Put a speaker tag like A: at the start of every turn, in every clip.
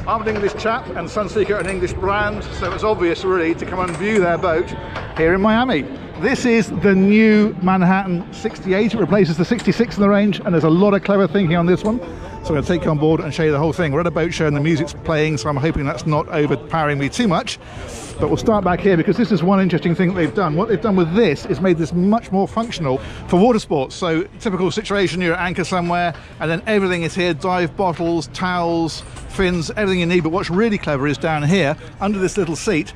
A: I'm an English chap and Sunseeker are an English brand, so it's obvious really to come and view their boat here in Miami. This is the new Manhattan 68. It replaces the 66 in the range, and there's a lot of clever thinking on this one. So I'm going to take you on board and show you the whole thing. We're at a boat show and the music's playing, so I'm hoping that's not overpowering me too much. But we'll start back here because this is one interesting thing that they've done. What they've done with this is made this much more functional for water sports. So typical situation, you're at anchor somewhere and then everything is here, dive bottles, towels, fins, everything you need. But what's really clever is down here, under this little seat,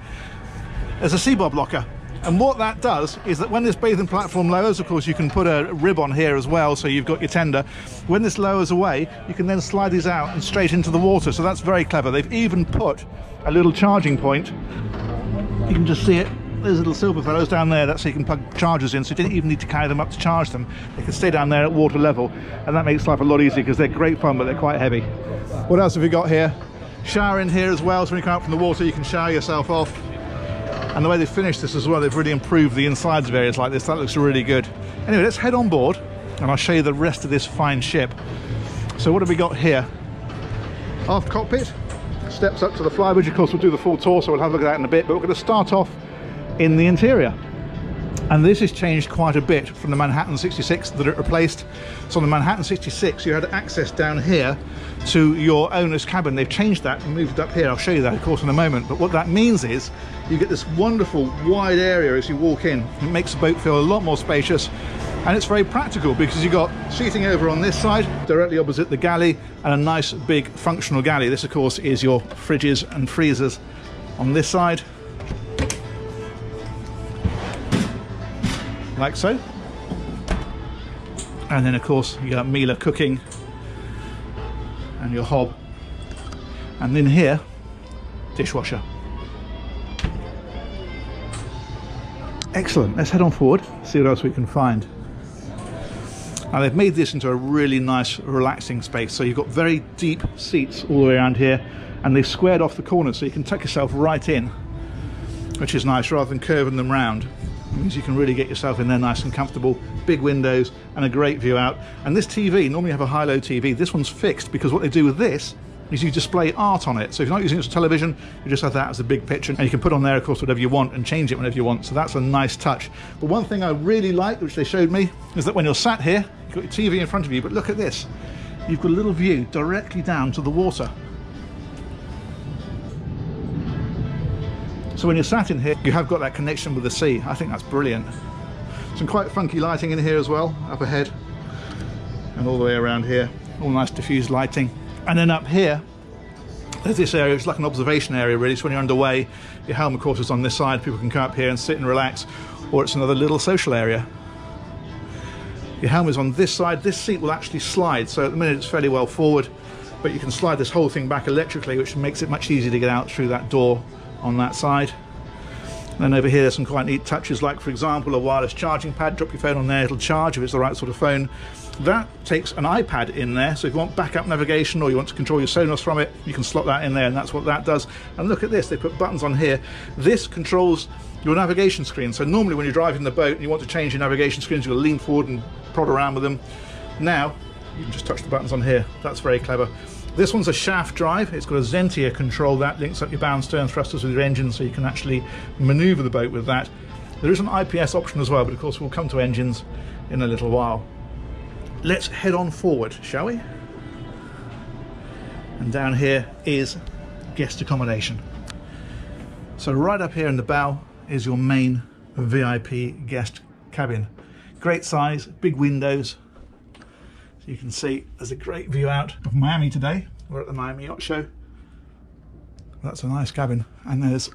A: there's a seabob locker. And what that does is that when this bathing platform lowers, of course you can put a rib on here as well, so you've got your tender. When this lowers away, you can then slide these out and straight into the water. So that's very clever. They've even put a little charging point. You can just see it. There's little silver fellows down there. That's so you can plug chargers in, so you didn't even need to carry them up to charge them. They can stay down there at water level, and that makes life a lot easier because they're great fun, but they're quite heavy. What else have we got here? Shower in here as well, so when you come out from the water you can shower yourself off. And the way they've finished this as well, they've really improved the insides of areas like this. That looks really good. Anyway, let's head on board and I'll show you the rest of this fine ship. So what have we got here? Aft cockpit, steps up to the Flybridge. Of course, we'll do the full tour, so we'll have a look at that in a bit, but we're going to start off in the interior. And this has changed quite a bit from the Manhattan 66 that it replaced. So on the Manhattan 66, you had access down here to your owner's cabin. They've changed that and moved it up here. I'll show you that, of course, in a moment. But what that means is you get this wonderful wide area as you walk in. It makes the boat feel a lot more spacious, and it's very practical because you've got seating over on this side, directly opposite the galley, and a nice big functional galley. This, of course, is your fridges and freezers on this side. Like so. And then of course you got Miele cooking and your hob, and in here dishwasher. Excellent. Let's head on forward, see what else we can find. Now they've made this into a really nice relaxing space, so you've got very deep seats all the way around here, and they've squared off the corners so you can tuck yourself right in, which is nice, rather than curving them round. It means you can really get yourself in there nice and comfortable. Big windows and a great view out. And this TV, normally you have a high-low TV, this one's fixed because what they do with this is you display art on it. So if you're not using it as a television, you just have that as a big picture, and you can put on there, of course, whatever you want and change it whenever you want. So that's a nice touch. But one thing I really like, which they showed me, is that when you're sat here, you've got your TV in front of you, but look at this. You've got a little view directly down to the water. So when you're sat in here, you have got that connection with the sea. I think that's brilliant. Some quite funky lighting in here as well, up ahead and all the way around here. All nice diffused lighting. And then up here, there's this area. It's like an observation area really. So when you're underway, your helm of course is on this side. People can come up here and sit and relax, or it's another little social area. Your helm is on this side. This seat will actually slide. So at the minute it's fairly well forward, but you can slide this whole thing back electrically, which makes it much easier to get out through that door on that side. And then over here there's some quite neat touches, like for example a wireless charging pad. Drop your phone on there, it'll charge if it's the right sort of phone. That takes an iPad in there, so if you want backup navigation or you want to control your Sonos from it, you can slot that in there, and that's what that does. And look at this, they put buttons on here. This controls your navigation screen. So normally when you're driving the boat and you want to change your navigation screens, you'll lean forward and prod around with them. Now you can just touch the buttons on here. That's very clever. This one's a shaft drive. It's got a Zentia control that links up your bow and stern thrusters with your engine, so you can actually maneuver the boat with that. There is an IPS option as well, but of course we'll come to engines in a little while. Let's head on forward, shall we? And down here is guest accommodation. So right up here in the bow is your main VIP guest cabin. Great size, big windows. So you can see there's a great view out of Miami today. We're at the Miami Yacht Show. That's a nice cabin. And there's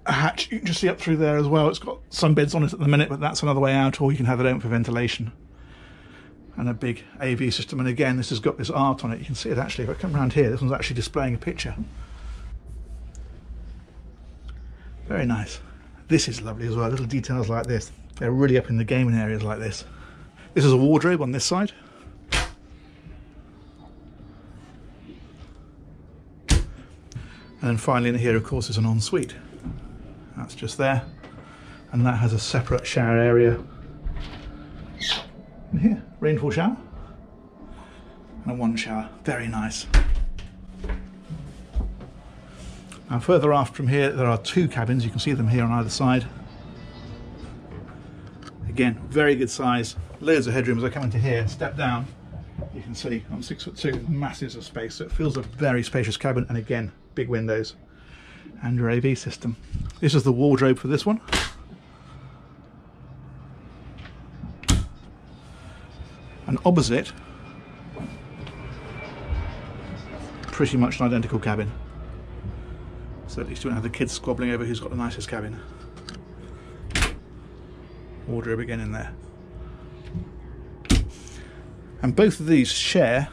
A: a hatch you can just see up through there as well. It's got some beds on it at the minute, but that's another way out, or you can have it open for ventilation. And a big AV system. And again, this has got this art on it. You can see it actually. If I come around here, this one's actually displaying a picture. Very nice. This is lovely as well. Little details like this. They're really up in the game in areas like this. This is a wardrobe on this side. And then finally in here, of course, is an ensuite. That's just there. And that has a separate shower area. And here, rainfall shower. And a one shower. Very nice. And further aft from here, there are 2 cabins. You can see them here on either side. Again, very good size, loads of headroom. As I come into here, step down, you can see I'm 6'2", masses of space, so it feels a very spacious cabin, and again, big windows and your AV system. This is the wardrobe for this one. And opposite, pretty much an identical cabin. So at least you won't have the kids squabbling over who's got the nicest cabin. Wardrobe again in there. And both of these share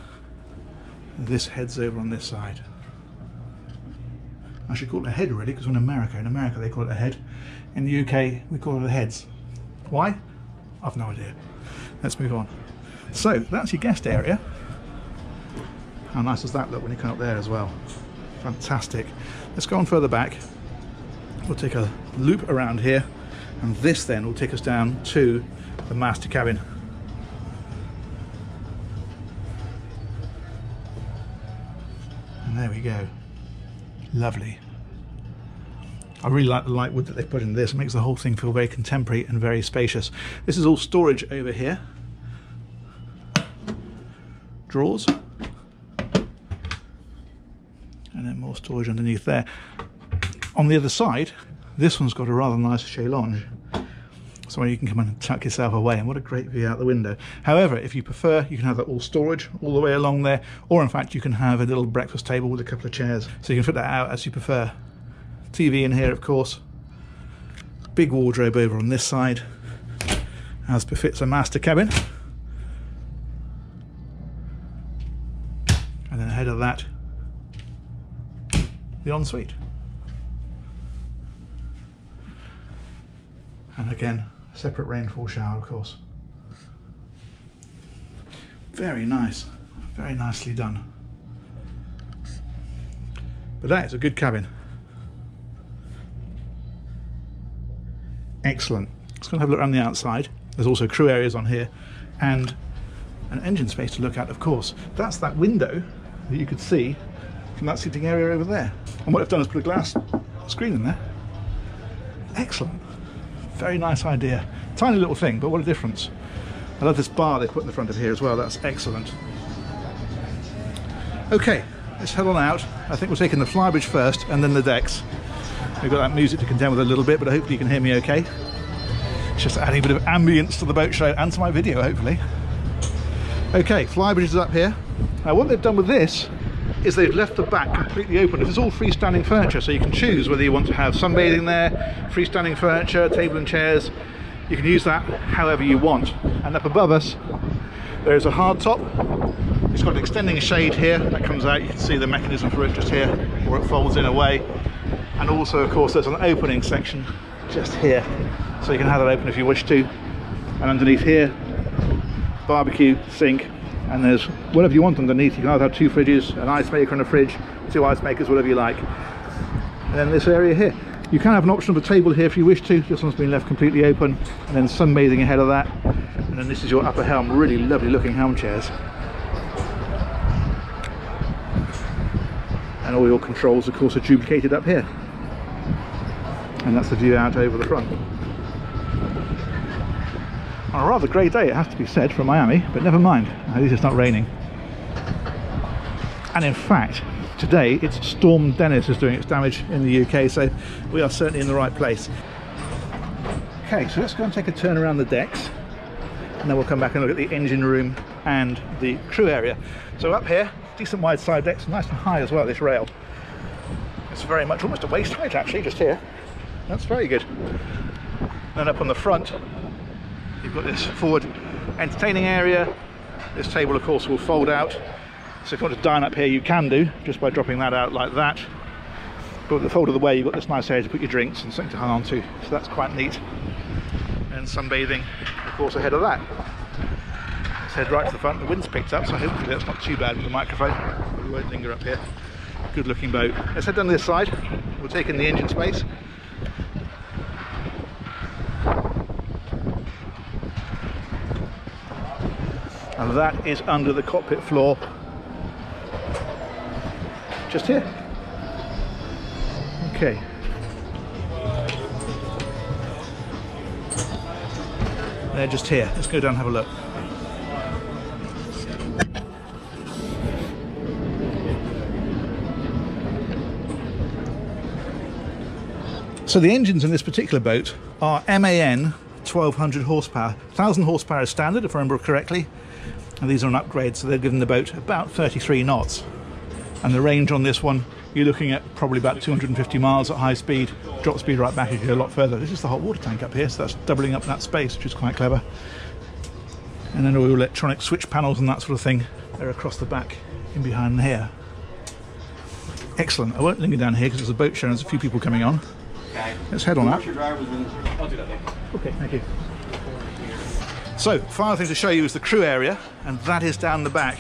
A: this heads over on this side. I should call it a head really, because in America they call it a head. In the UK we call it a heads. Why? I've no idea. Let's move on. So that's your guest area. How nice does that look when you come up there as well? Fantastic. Let's go on further back. We'll take a loop around here, and this then will take us down to the master cabin. And there we go. Lovely. I really like the light wood that they've put in this. It makes the whole thing feel very contemporary and very spacious. This is all storage over here. Drawers. And then more storage underneath there. On the other side, this one's got a rather nice chaise lounge, somewhere you can come in and tuck yourself away, and what a great view out the window. However, if you prefer, you can have that all storage all the way along there, or in fact you can have a little breakfast table with a couple of chairs, so you can fit that out as you prefer. TV in here, of course. Big wardrobe over on this side, as befits a master cabin. And then ahead of that, the ensuite. And again, a separate rainfall shower, of course. Very nice, very nicely done. But that is a good cabin. Excellent. Let's go and have a look around the outside. There's also crew areas on here and an engine space to look at, of course. That's that window that you could see from that seating area over there. And what I've done is put a glass screen in there. Excellent. Very nice idea. Tiny little thing, but what a difference. I love this bar they put in the front of here as well. That's excellent. Okay, let's head on out. I think we're taking the Flybridge first and then the decks. We've got that music to contend with a little bit, but hopefully you can hear me okay. It's just adding a bit of ambience to the boat show and to my video, hopefully. Okay, Flybridge is up here. Now what they've done with this is they've left the back completely open. This is all freestanding furniture, so you can choose whether you want to have sunbathing there, freestanding furniture, table and chairs. You can use that however you want. And up above us, there is a hard top. It's got an extending shade here that comes out. You can see the mechanism for it just here, or it folds in away. And also, of course, there's an opening section just here, so you can have that open if you wish to. And underneath here, barbecue, sink, and there's whatever you want underneath. You can either have 2 fridges, an ice maker and a fridge, 2 ice makers, whatever you like. And then this area here, you can have an option of a table here if you wish to. This one's been left completely open, and then sunbathing ahead of that. And then this is your upper helm, really lovely looking helm chairs. And all your controls, of course, are duplicated up here. And that's the view out over the front. On a rather grey day, it has to be said, from Miami, but never mind, at least it's not raining. And in fact, today it's Storm Dennis is doing its damage in the UK, so we are certainly in the right place. Okay, so let's go and take a turn around the decks, and then we'll come back and look at the engine room and the crew area. So up here, decent wide side decks, nice and high as well, this rail. It's very much almost a waist height actually, just here. That's very good. Then up on the front, you've got this forward entertaining area. This table, of course, will fold out. So if you want to dine up here, you can do, just by dropping that out like that. But with the fold of the way, you've got this nice area to put your drinks and something to hang on to. So that's quite neat. And sunbathing, of course, ahead of that. Let's head right to the front. The wind's picked up, so hopefully that's not too bad with the microphone. We won't linger up here. Good looking boat. Let's head down this side. We'll take in the engine space. And that is under the cockpit floor, just here. Okay. They're just here. Let's go down and have a look. So the engines in this particular boat are MAN 1200 horsepower. 1000 horsepower is standard, if I remember correctly, and these are an upgrade, so they're giving the boat about 33 knots. And the range on this one, you're looking at probably about 250 miles at high speed. Drop speed right back, you go a lot further. This is the hot water tank up here, so that's doubling up that space, which is quite clever. And then all the electronic switch panels and that sort of thing are across the back in behind here. Excellent. I won't linger down here because there's a boat show and there's a few people coming on. Let's head on up. Okay, thank you. So, final thing to show you is the crew area, and that is down the back.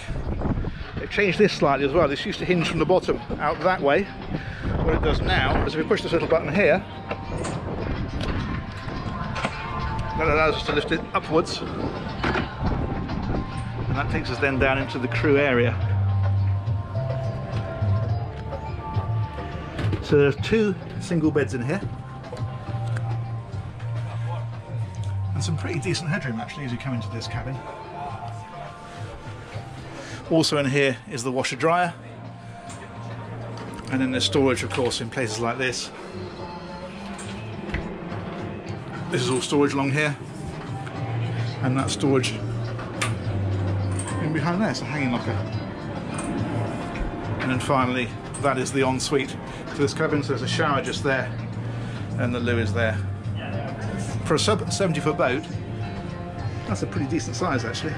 A: They've changed this slightly as well. This used to hinge from the bottom out that way. What it does now is if we push this little button here, that allows us to lift it upwards, and that takes us then down into the crew area. So there's 2 single beds in here, and some pretty decent headroom actually as you come into this cabin. Also in here is the washer dryer, and then there's storage of course in places like this. This is all storage along here, and that storage in behind there, it's a hanging locker. And then finally that is the ensuite to this cabin, so there's a shower just there and the loo is there. For a sub 70-foot boat, that's a pretty decent size actually.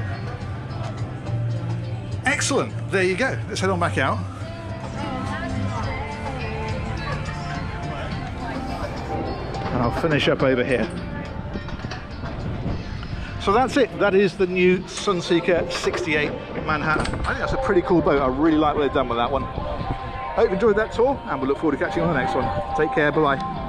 A: Excellent, there you go. Let's head on back out. And I'll finish up over here. So that's it. That is the new Sunseeker 68 Manhattan. I think that's a pretty cool boat. I really like what they've done with that one. Hope you enjoyed that tour, and we'll look forward to catching you on the next one. Take care, bye-bye.